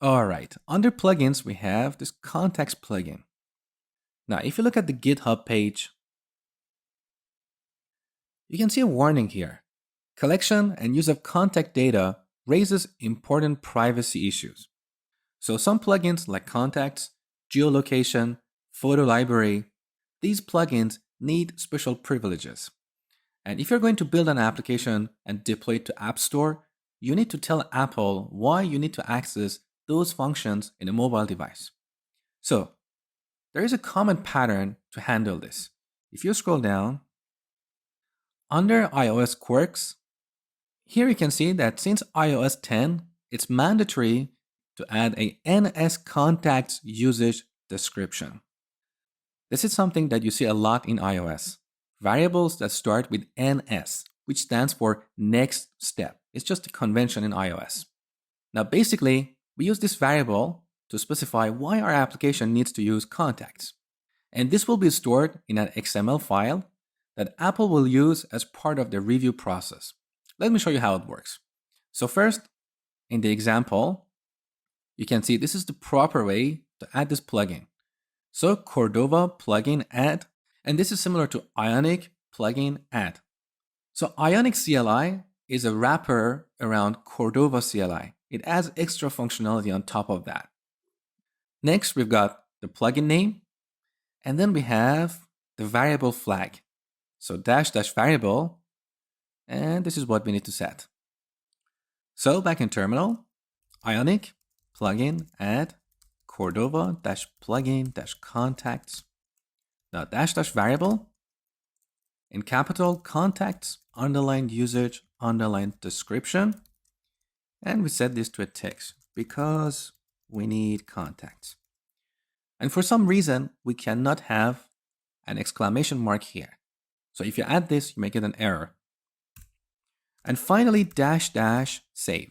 All right, under plugins, we have this contacts plugin. Now, if you look at the GitHub page, you can see a warning here. Collection and use of contact data raises important privacy issues. So some plugins like contacts, geolocation, photo library, these plugins need special privileges. And if you're going to build an application and deploy it to App Store, you need to tell Apple why you need to access those functions in a mobile device. So there is a common pattern to handle this. If you scroll down, under iOS quirks, here you can see that since iOS 10, it's mandatory to add a NS contacts usage description. This is something that you see a lot in iOS. Variables that start with NS, which stands for next step. It's just a convention in iOS. Now, basically, we use this variable to specify why our application needs to use contacts. And this will be stored in an XML file that Apple will use as part of the review process. Let me show you how it works. So first, in the example, you can see this is the proper way to add this plugin. So Cordova plugin add, and this is similar to Ionic plugin add. So Ionic CLI is a wrapper around Cordova CLI. It adds extra functionality on top of that. Next, we've got the plugin name, and then we have the variable flag. So dash dash variable, and this is what we need to set. So back in terminal, Ionic plugin add Cordova dash plugin dash contacts. Now dash dash variable in capital contacts underlined usage underlined description, and we set this to a text because we need contacts. And for some reason, we cannot have an exclamation mark here. So if you add this, you may get an error. And finally, dash dash save.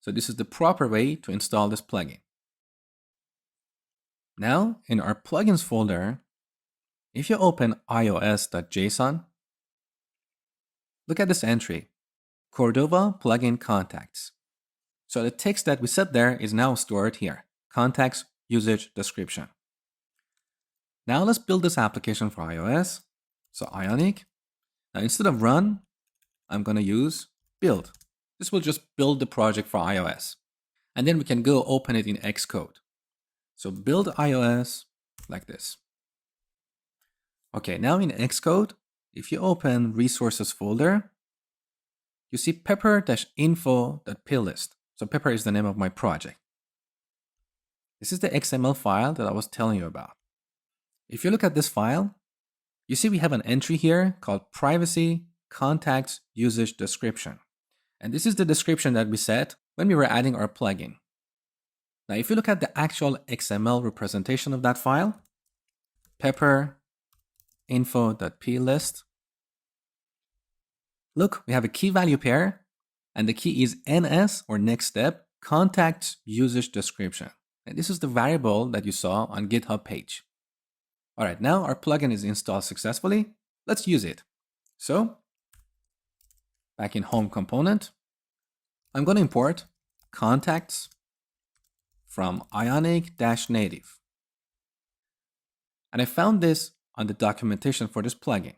So this is the proper way to install this plugin. Now, in our plugins folder, if you open ios.json, look at this entry, Cordova plugin contacts. So the text that we set there is now stored here, contacts usage description. Now let's build this application for iOS. So Ionic. Now instead of run, I'm going to use build. This will just build the project for iOS. And then we can go open it in Xcode. So build iOS like this. Okay, now in Xcode, if you open resources folder, you see pepper-info.plist. So Pepper is the name of my project. This is the XML file that I was telling you about. If you look at this file, you see we have an entry here called privacy contacts usage description. And this is the description that we set when we were adding our plugin. Now, if you look at the actual XML representation of that file, pepper-info.plist, look, we have a key value pair, and the key is NS or next step, contacts usage description. And this is the variable that you saw on GitHub page. All right, now our plugin is installed successfully. Let's use it. So back in home component, I'm going to import contacts from Ionic-native. And I found this on the documentation for this plugin.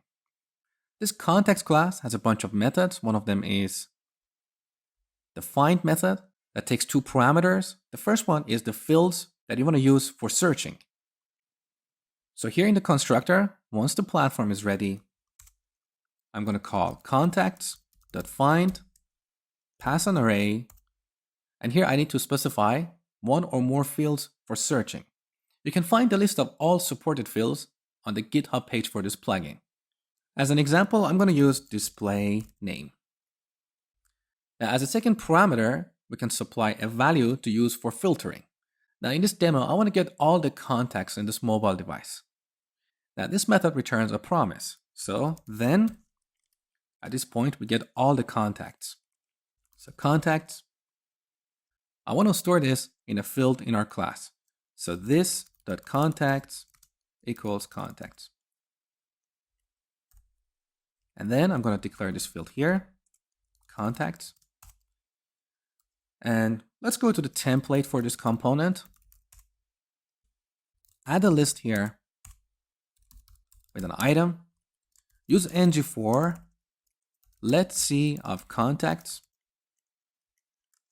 This contacts class has a bunch of methods. One of them is the find method that takes two parameters. The first one is the fields that you want to use for searching. So here in the constructor, once the platform is ready, I'm going to call contacts.find, pass an array, and here I need to specify one or more fields for searching. You can find the list of all supported fields on the GitHub page for this plugin. As an example, I'm going to use display name. Now, as a second parameter, we can supply a value to use for filtering. Now, in this demo, I want to get all the contacts in this mobile device. Now, this method returns a promise. So then, at this point, we get all the contacts. So contacts, I want to store this in a field in our class. So this.contacts equals contacts. And then I'm going to declare this field here, contacts. And let's go to the template for this component. Add a list here with an item. Use ng4, let C of contacts,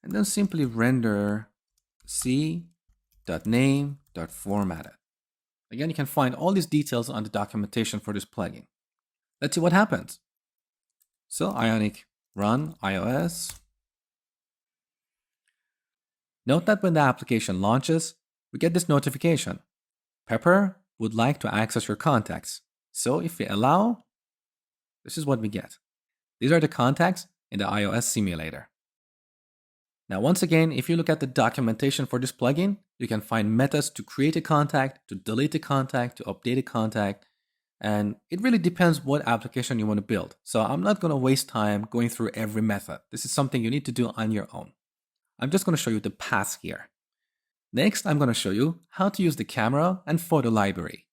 and then simply render c.name.formatted. Again, you can find all these details on the documentation for this plugin. Let's see what happens. So Ionic run iOS. Note that when the application launches, we get this notification. Pepper would like to access your contacts. So if we allow, this is what we get. These are the contacts in the iOS simulator. Now, once again, if you look at the documentation for this plugin, you can find methods to create a contact, to delete a contact, to update a contact, and it really depends what application you want to build. So I'm not going to waste time going through every method. This is something you need to do on your own. I'm just going to show you the path here. Next, I'm going to show you how to use the camera and photo library.